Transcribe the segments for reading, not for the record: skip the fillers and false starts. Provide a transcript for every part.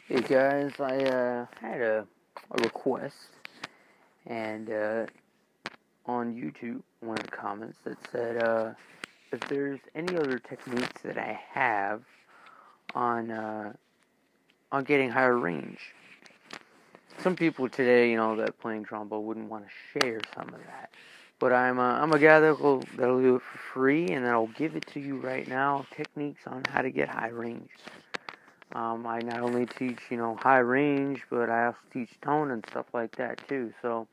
Hey guys, I had a request, and on YouTube, one of the comments that said if there's any other techniques that I have on on getting higher range. Some people today, that playing trombone wouldn't want to share some of that, but I'm a guy that'll do it for free, and I'll give it to you right now. Techniques on how to get high range. I not only teach, high range, but I also teach tone and stuff like that too. So,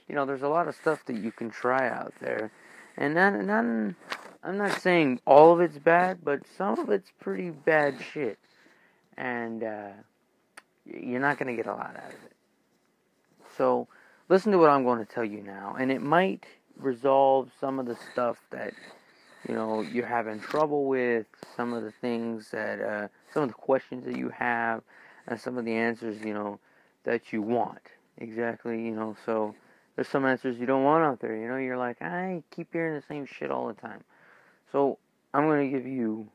there's a lot of stuff that you can try out there. And I'm not saying all of it's bad, but some of it's pretty bad shit. And you're not going to get a lot out of it. So, listen to what I'm going to tell you now. And it might resolve some of the stuff that you're having trouble with, some of the things that, some of the questions that you have, and some of the answers, that you want. Exactly, so there's some answers you don't want out there, you're like, I keep hearing the same shit all the time. So I'm going to give you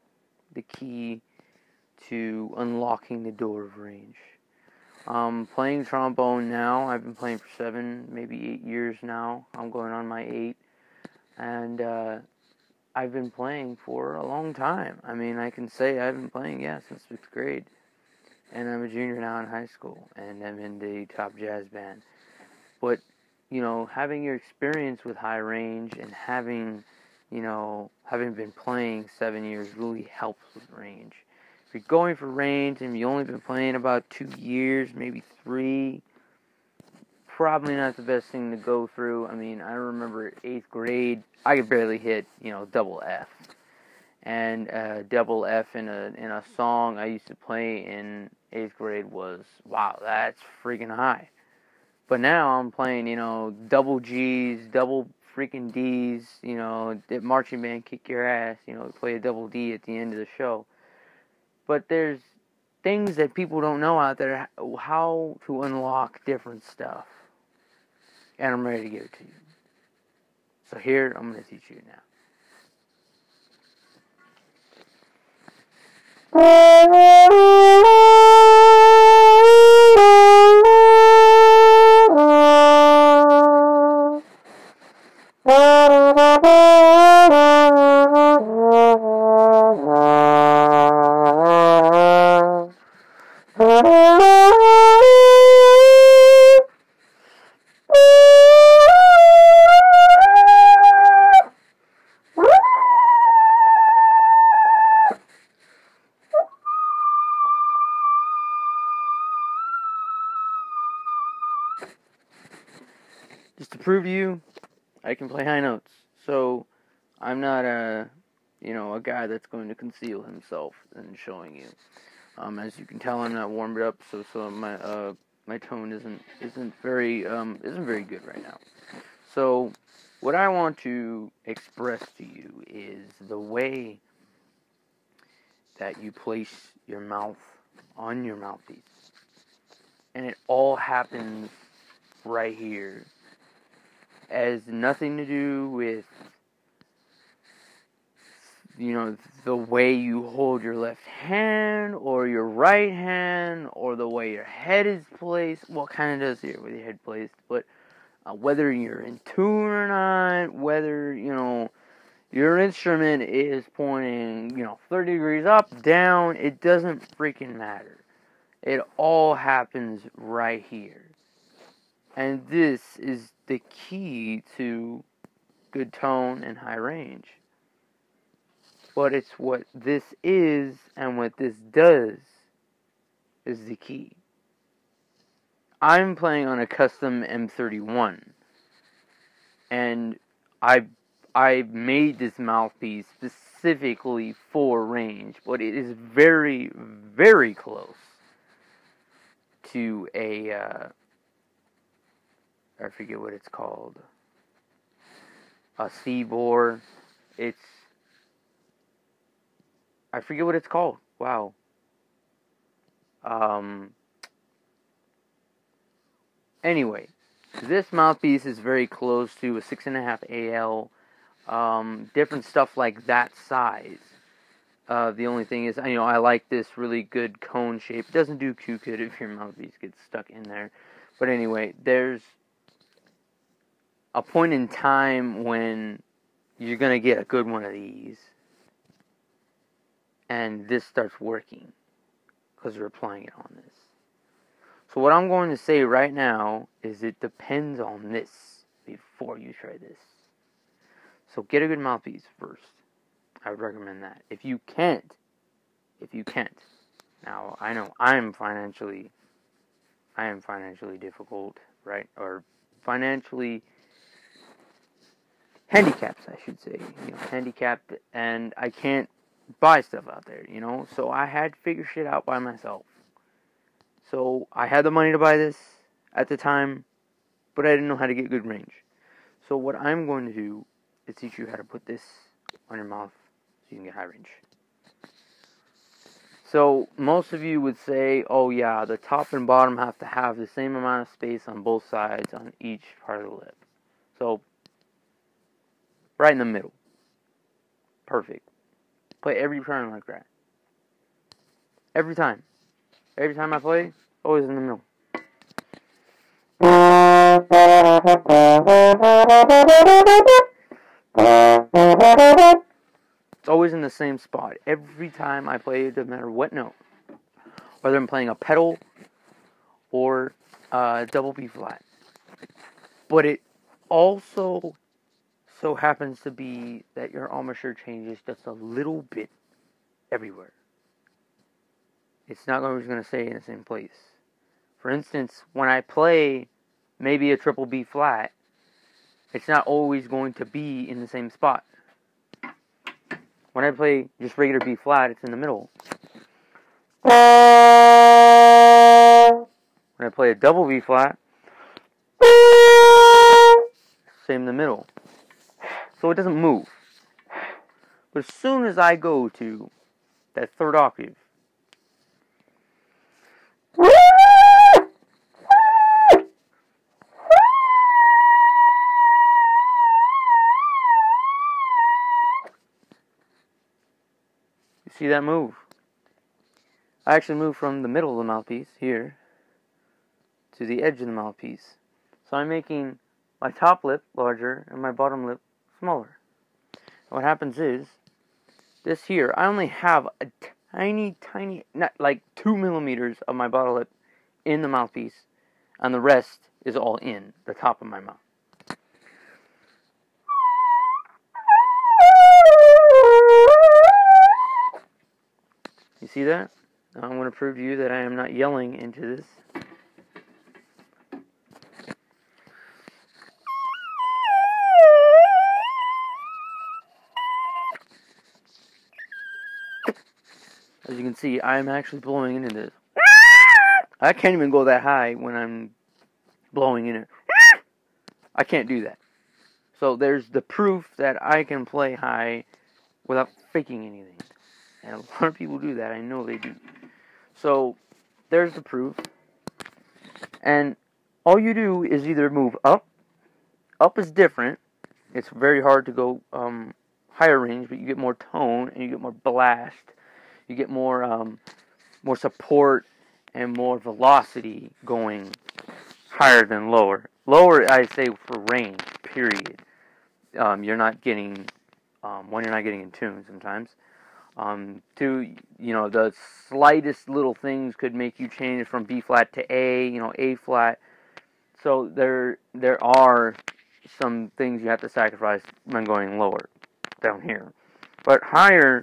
the key to unlocking the door of range. Playing trombone now, I've been playing for 7, maybe 8 years now. I'm going on my 8, and, I've been playing for a long time. I mean, I can say I've been playing, since 6th grade. And I'm a junior now in high school, and I'm in the top jazz band. But, having your experience with high range and having been playing 7 years really helps with range. If you're going for range and you've only been playing about 2 years, maybe 3, probably not the best thing to go through. I mean, I remember 8th grade, I could barely hit, double F. And double F in a song I used to play in 8th grade was, wow, that's freaking high. But now I'm playing, double G's, double freaking D's, the marching band kick your ass, play a double D at the end of the show. But there's things that people don't know out there, how to unlock different stuff. And I'm ready to give it to you. So here, I'm going to teach you now. Just to prove to you, I can play high notes. So, I'm not a guy that's going to conceal himself in showing you. As you can tell, I'm not warmed up, so my tone isn't very good right now. So, what I want to express to you is the way that you place your mouth on your mouthpiece, and it all happens right here. Has nothing to do with the way you hold your left hand or your right hand or the way your head is placed. Well, kind of does here with your head placed, but whether you're in tune or not, whether your instrument is pointing 30 degrees up, down, it doesn't freaking matter. It all happens right here. And this is the key to good tone and high range. But it's what this is and what this does is the key. I'm playing on a custom M31. And I made this mouthpiece specifically for range. But it is very, very close to a I forget what it's called. A C-bore. I forget what it's called. Wow. Anyway, this mouthpiece is very close to a 6.5 AL. Different stuff like that size. The only thing is, I like this really good cone shape. It doesn't do too good if your mouthpiece gets stuck in there. But anyway, there's a point in time when you're going to get a good one of these. And this starts working because you're applying it on this. So what I'm going to say right now is it depends on this before you try this. So get a good mouthpiece first. I would recommend that. If you can't, now I know I am financially difficult, right? Or financially handicapped, I should say. Handicapped, and I can't buy stuff out there, So I had to figure shit out by myself. So I had the money to buy this at the time, but I didn't know how to get good range. So what I'm going to do is teach you how to put this on your mouth so you can get high range. So most of you would say, oh yeah, the top and bottom have to have the same amount of space on both sides on each part of the lip. So right in the middle. Perfect. Play every turn like that. Every time. Every time I play, always in the middle. It's always in the same spot. Every time I play, it doesn't matter what note. Whether I'm playing a pedal or double B flat. But it also so happens to be that your embouchure changes just a little bit everywhere. It's not always going to stay in the same place. For instance, when I play maybe a triple B flat, it's not always going to be in the same spot. When I play just regular B flat, it's in the middle. When I play a double B flat, same in the middle. So it doesn't move. But as soon as I go to that third octave, you see that move? I actually move from the middle of the mouthpiece, here, to the edge of the mouthpiece. So I'm making my top lip larger and my bottom lip smaller. What happens is, this here, I only have a tiny, not like 2 millimeters of my bottom lip in the mouthpiece, and the rest is all in the top of my mouth. You see that? Now I'm going to prove to you that I am not yelling into this. As you can see, I'm actually blowing into this. I can't even go that high when I'm blowing in it. I can't do that. So there's the proof that I can play high without faking anything. And a lot of people do that. I know they do. So there's the proof. And all you do is either move up. Up is different. It's very hard to go higher range, but you get more tone and you get more blast. You get more support and more velocity going higher than lower. Lower, I say, for range, period. You're not getting, one, you're not getting in tune sometimes. Two, the slightest little things could make you change from B flat to A, A flat. So there are some things you have to sacrifice when going lower, down here. But higher,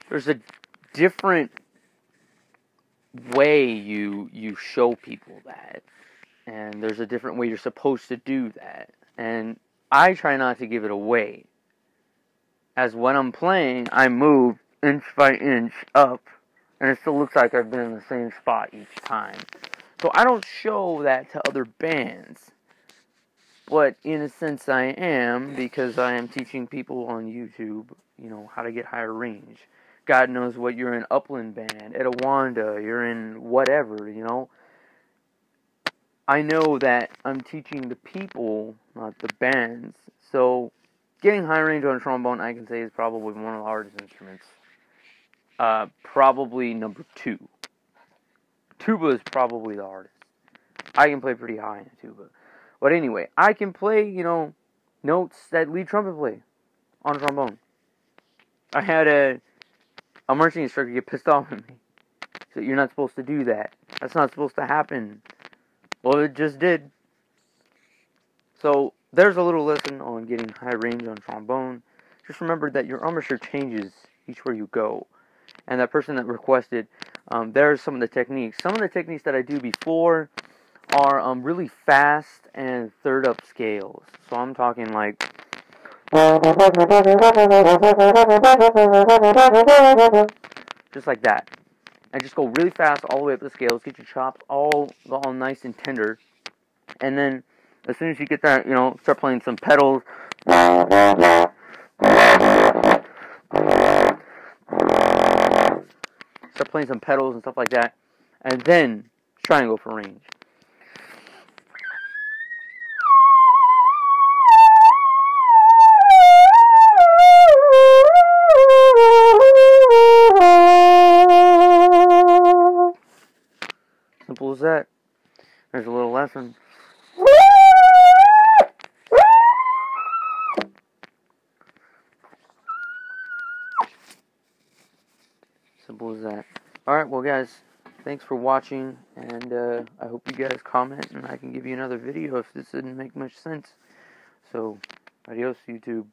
there's a different way you show people that. And there's a different way you're supposed to do that. And I try not to give it away. As when I'm playing, I move inch by inch up, and it still looks like I've been in the same spot each time. So I don't show that to other bands. But in a sense I am, because I am teaching people on YouTube, how to get higher range. God knows what you're in Upland Band, Etowanda, you're in whatever, I know that I'm teaching the people, not the bands. So getting high range on a trombone, I can say, is probably one of the hardest instruments. Probably number 2. Tuba is probably the hardest. I can play pretty high in a tuba. But anyway, I can play, notes that lead trumpet play on a trombone. I had a marching instructor get pissed off at me. So you're not supposed to do that. That's not supposed to happen. Well, it just did. So there's a little lesson on getting high range on trombone. Just remember that your embouchure changes each where you go. And that person that requested, there's some of the techniques. Some of the techniques that I do before are really fast and third up scales. So I'm talking like just like that. And just go really fast all the way up the scales. Get your chops all nice and tender. And then as soon as you get that, start playing some pedals. Start playing some pedals and stuff like that. And then try and go for range. Simple as that. There's a little lesson. Simple as that. Alright, well guys, thanks for watching, and I hope you guys comment and I can give you another video if this didn't make much sense. So, adios YouTube.